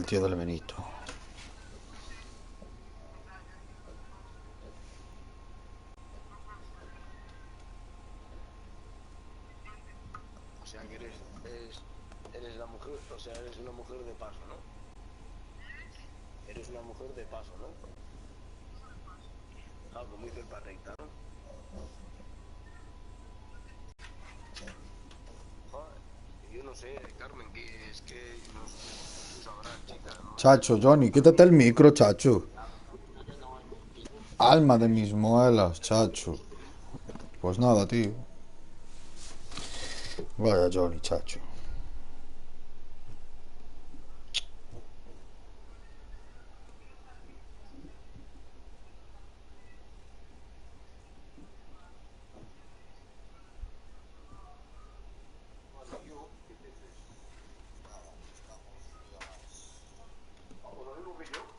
el tío del Benito. O sea que eres la mujer, o sea, eres una mujer de paso, ¿no? Eres una mujer de paso, ¿no? Ah, como dice el parreita, ¿no? Yo no sé, Carmen, que es que no sé, tú sabrás, chica, ¿no? Chacho, Johnny, quítate el micro, chacho. Alma de mis muelas, chacho. Pues nada, tío. Vaya Johnny, chacho. Pues lo mismo que yo.